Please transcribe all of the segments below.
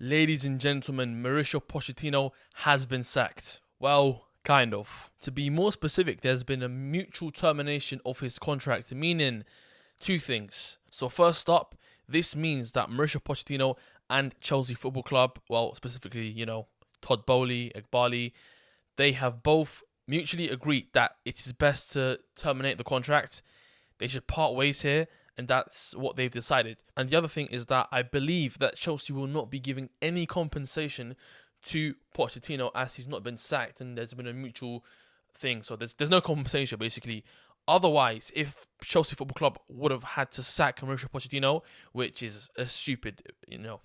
Ladies and gentlemen, Mauricio Pochettino has been sacked. Well, kind of. To be more specific, there's been a mutual termination of his contract, meaning two things. So first up, this means that Mauricio Pochettino and Chelsea Football Club, well, specifically, Todd Bowley, Egbali, they have both mutually agreed that it is best to terminate the contract. They should part ways here, and that's what they've decided. And the other thing is that I believe that Chelsea will not be giving any compensation to Pochettino as he's not been sacked and there's been a mutual thing. So there's no compensation basically. Otherwise, if Chelsea Football Club would have had to sack Mauricio Pochettino, which is a stupid,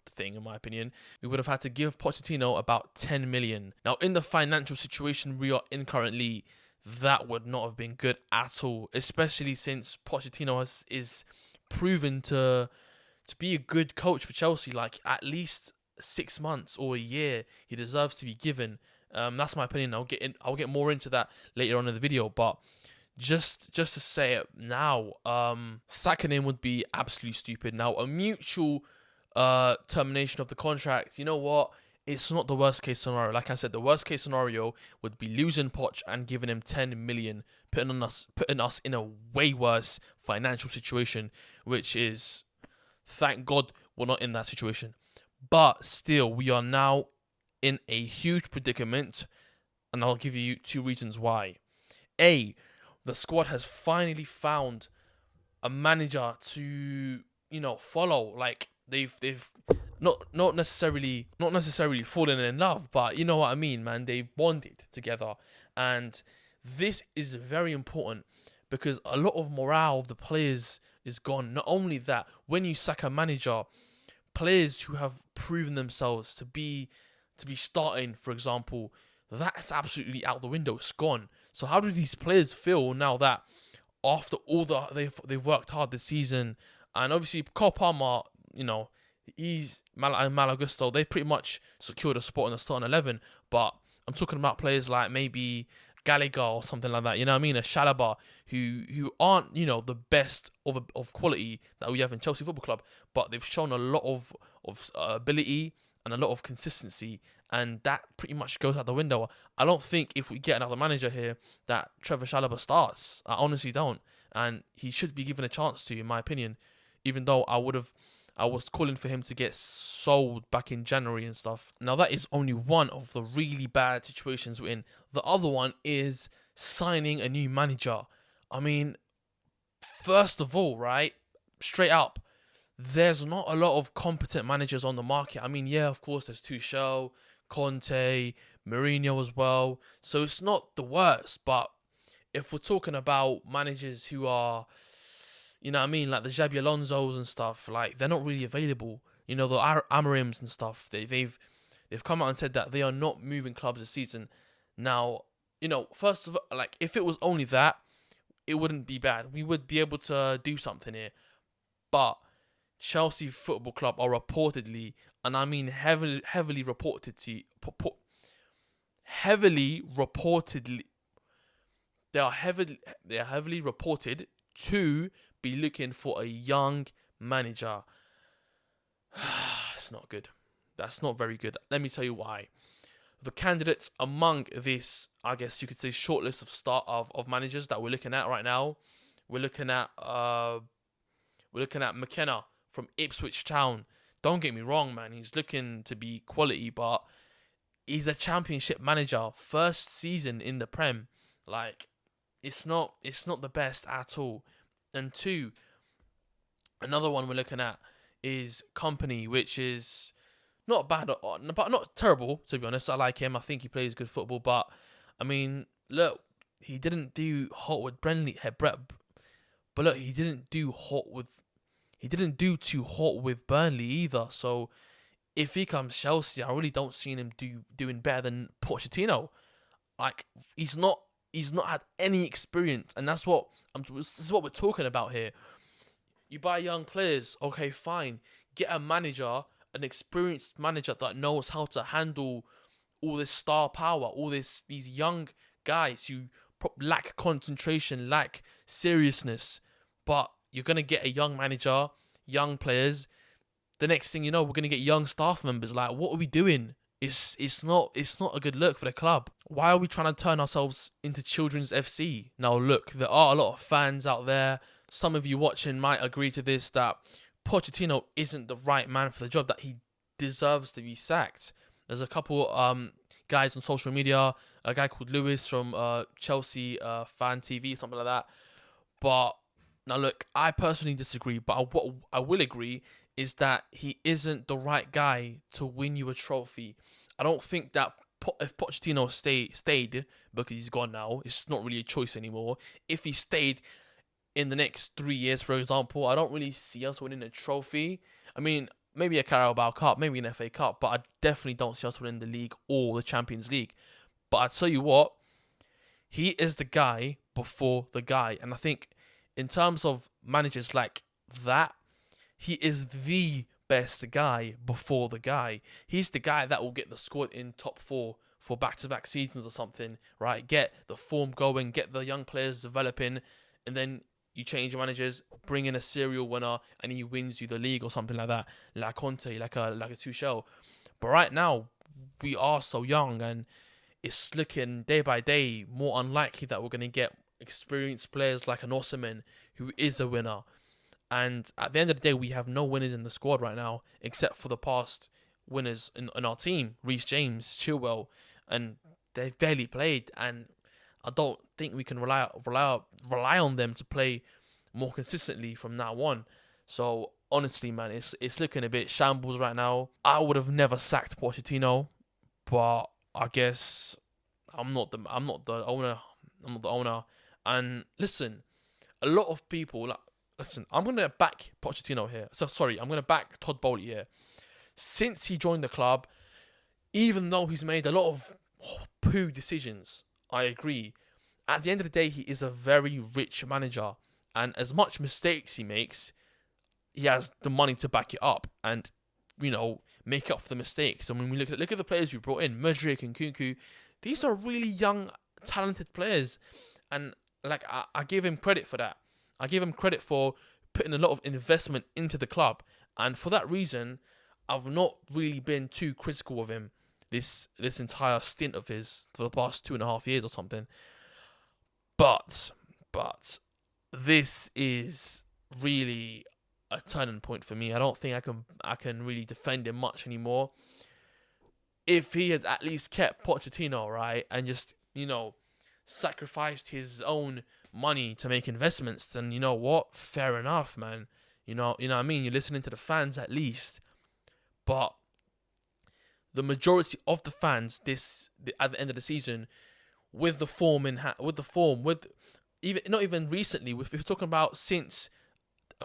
thing in my opinion, we would have had to give Pochettino about 10 million. Now, in the financial situation we are in currently, that would not have been good at all, especially since Pochettino is proven to be a good coach for Chelsea. Like at least 6 months or a year, he deserves to be given. That's my opinion. I'll get more into that later on in the video, but just to say it now, sacking him would be absolutely stupid. Now, a mutual termination of the contract, you know what? It's not the worst case scenario. Like I said, the worst case scenario would be losing Poch and giving him 10 million, putting us in a way worse financial situation, which is, thank God we're not in that situation. But still, we are now in a huge predicament, and I'll give you two reasons why. A, the squad has finally found a manager to, follow. Like they've not necessarily fallen in love, but you know what I mean, man. They've bonded together, and this is very important because a lot of morale of the players is gone. Not only that, when you sack a manager, players who have proven themselves to be starting, for example, that's absolutely out the window. It's gone. So how do these players feel now that after all they've worked hard this season, and obviously Cole Palmer, he's Malagusto, they pretty much secured a spot in the starting 11, but I'm talking about players like maybe Gallagher or something like that, you know what I mean, a Shalaba, who aren't, the best of quality that we have in Chelsea Football Club, but they've shown a lot of ability and a lot of consistency, and that pretty much goes out the window. I don't think if we get another manager here that Trevor Shalaba starts. I honestly don't, and he should be given a chance to, in my opinion, even though I was calling for him to get sold back in January and stuff. Now, that is only one of the really bad situations we're in. The other one is signing a new manager. I mean, first of all, right, straight up, there's not a lot of competent managers on the market. I mean, yeah, of course, there's Tuchel, Conte, Mourinho as well. So it's not the worst, but if we're talking about managers who are, like the Xabi Alonso's and stuff, like they're not really available. The Amarims and stuff, they've come out and said that they are not moving clubs this season. Now, first of all, like if it was only that, it wouldn't be bad. We would be able to do something here. But Chelsea Football Club are reportedly, and I mean heavily reportedly, they are heavily reported to be looking for a young manager. It's not good. That's not very good. Let me tell you why. The candidates among this, I guess you could say, short list of managers that we're looking at right now, we're looking at McKenna from Ipswich Town. Don't get me wrong, man. He's looking to be quality, but he's a championship manager, first season in the Prem. Like, it's not the best at all. And two, another one we're looking at is Company, which is not bad, but not terrible, to be honest. I like him. I think he plays good football, but I mean, look, he didn't do hot with Burnley, but look, he didn't do too hot with Burnley either. So if he comes Chelsea, I really don't see him doing better than Pochettino. Like he's not had any experience, and this is what we're talking about here. You buy young players, okay, fine. Get a manager, an experienced manager that knows how to handle all this star power, these young guys who lack concentration, lack seriousness. But you're gonna get a young manager, young players. the next thing you know, we're gonna get young staff members. Like, what are we doing? It's not a good look for the club. Why are we trying to turn ourselves into children's FC? Now look, there are a lot of fans out there. Some of you watching might agree to this, that Pochettino isn't the right man for the job, that he deserves to be sacked. There's a couple guys on social media, a guy called Lewis from Chelsea Fan TV, something like that. But now look, I personally disagree, but what I will agree is that he isn't the right guy to win you a trophy. I don't think that if Pochettino stayed, because he's gone now, it's not really a choice anymore. If he stayed in the next 3 years, for example, I don't really see us winning a trophy. I mean, maybe a Carabao Cup, maybe an FA Cup, but I definitely don't see us winning the league or the Champions League. But I tell you what, he is the guy before the guy. And I think in terms of managers like that, he is the best guy before the guy. He's the guy that will get the squad in top 4 for back-to-back seasons or something, right? Get the form going, get the young players developing, and then you change managers, bring in a serial winner, and he wins you the league or something like that, like Conte, like a Tuchel. But right now, we are so young, and it's looking day by day more unlikely that we're going to get experienced players like an Osimhen, who is a winner. And at the end of the day, we have no winners in the squad right now, except for the past winners in our team, Reece James, Chilwell, and they've barely played. And I don't think we can rely on them to play more consistently from now on. So honestly, man, it's looking a bit shambles right now. I would have never sacked Pochettino, but I guess I'm not the owner. And listen, a lot of people I'm going to back Pochettino here. I'm going to back Todd Bowley here. Since he joined the club, even though he's made a lot of poo decisions, I agree. At the end of the day, he is a very rich manager. And as much mistakes he makes, he has the money to back it up and, make up for the mistakes. And when we look at the players we brought in, Mudryk and Kunku, these are really young, talented players. And I give him credit for that. I give him credit for putting a lot of investment into the club. And for that reason, I've not really been too critical of him this entire stint of his for the past 2.5 years or something. But this is really a turning point for me. I don't think I can really defend him much anymore. If he had at least kept Pochettino, right, and just, sacrificed his own money to make investments, then you know what? Fair enough, man. You know what I mean? You're listening to the fans at least. But the majority of the fans at the end of the season, with the form, not even recently, if we're talking about since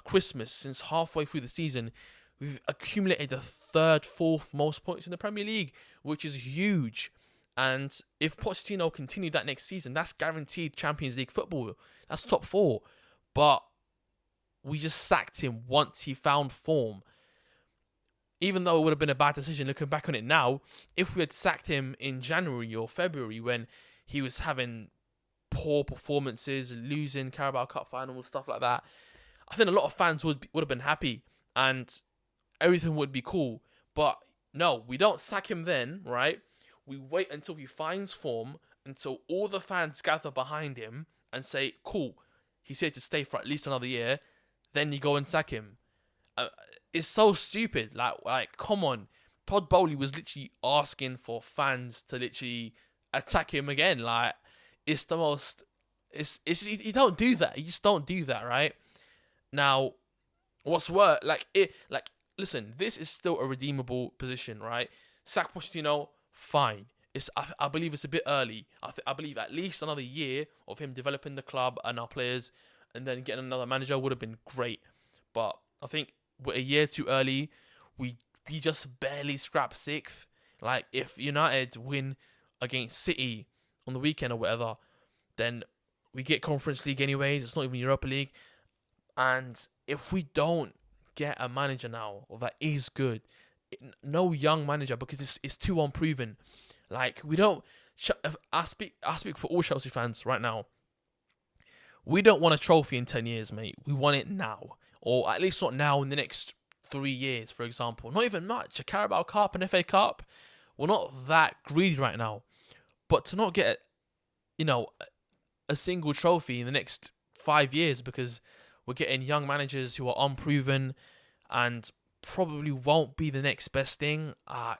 Christmas, since halfway through the season, we've accumulated the 3rd, 4th most points in the Premier League, which is huge. And if Pochettino continued that next season, that's guaranteed Champions League football. That's top 4. But we just sacked him once he found form. Even though it would have been a bad decision, looking back on it now, if we had sacked him in January or February when he was having poor performances, losing Carabao Cup finals, stuff like that, I think a lot of fans would have been happy and everything would be cool. But no, we don't sack him then, right? We wait until he finds form, until all the fans gather behind him and say, cool, he's here to stay for at least another year. Then you go and sack him. It's so stupid. Like, come on. Todd Bowley was literally asking for fans to literally attack him again. Like, it's the most... You don't do that. You just don't do that, right? Now, what's worse... Listen, this is still a redeemable position, right? Sack Pochettino, fine. I believe it's a bit early. I believe at least another year of him developing the club and our players and then getting another manager would have been great. But I think we're a year too early. We just barely scrap 6th. Like, if United win against City on the weekend or whatever, then we get Conference League anyways. It's not even Europa League. And if we don't get a manager now that is good, no young manager, because it's too unproven. Like, we don't... I speak for all Chelsea fans right now. We don't want a trophy in 10 years, mate. We want it now. Or at least not now, in the next 3 years, for example. Not even much. A Carabao Cup and FA Cup, we're not that greedy right now. But to not get, you know, a single trophy in the next 5 years because we're getting young managers who are unproven and probably won't be the next best thing,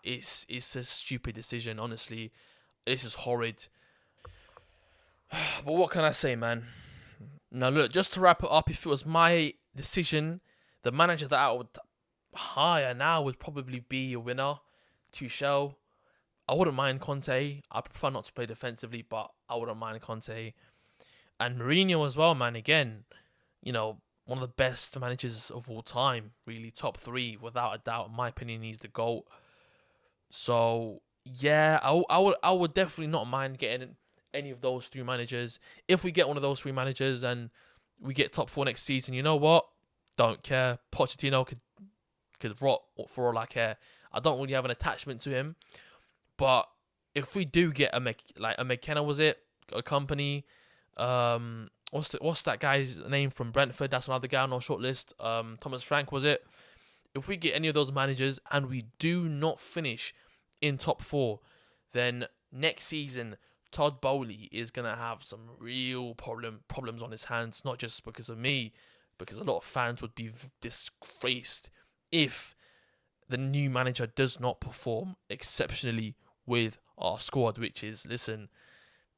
it's a stupid decision, honestly. This is horrid. But what can I say, man? Now, look, just to wrap it up, if it was my decision, the manager that I would hire now would probably be a winner, Tuchel. I wouldn't mind Conte. I prefer not to play defensively, but I wouldn't mind Conte. And Mourinho as well, man. Again, one of the best managers of all time. Really, top 3, without a doubt. In my opinion, he's the GOAT. So, yeah, I would definitely not mind getting any of those 3 managers. If we get one of those 3 managers and we get top 4 next season, you know what? Don't care. Pochettino could rot for all I care. I don't really have an attachment to him. But if we do get a McKenna, was it? A company. What's that guy's name from Brentford? That's another guy on our shortlist. Thomas Frank, was it? If we get any of those managers and we do not finish in top 4, then next season Todd Bowley is gonna have some real problems on his hands. Not just because of me, because a lot of fans would be disgraced if the new manager does not perform exceptionally with our squad. Which is, listen,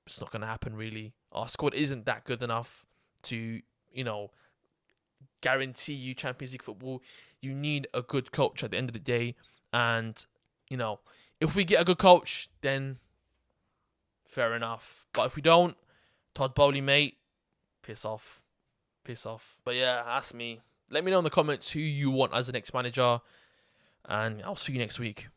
it's not gonna happen really. Our squad isn't that good enough to, guarantee you Champions League football. You need a good coach at the end of the day. And, if we get a good coach, then fair enough. But if we don't, Todd Bowley, mate, piss off. Piss off. But yeah, that's me. Let me know in the comments who you want as the next manager. And I'll see you next week.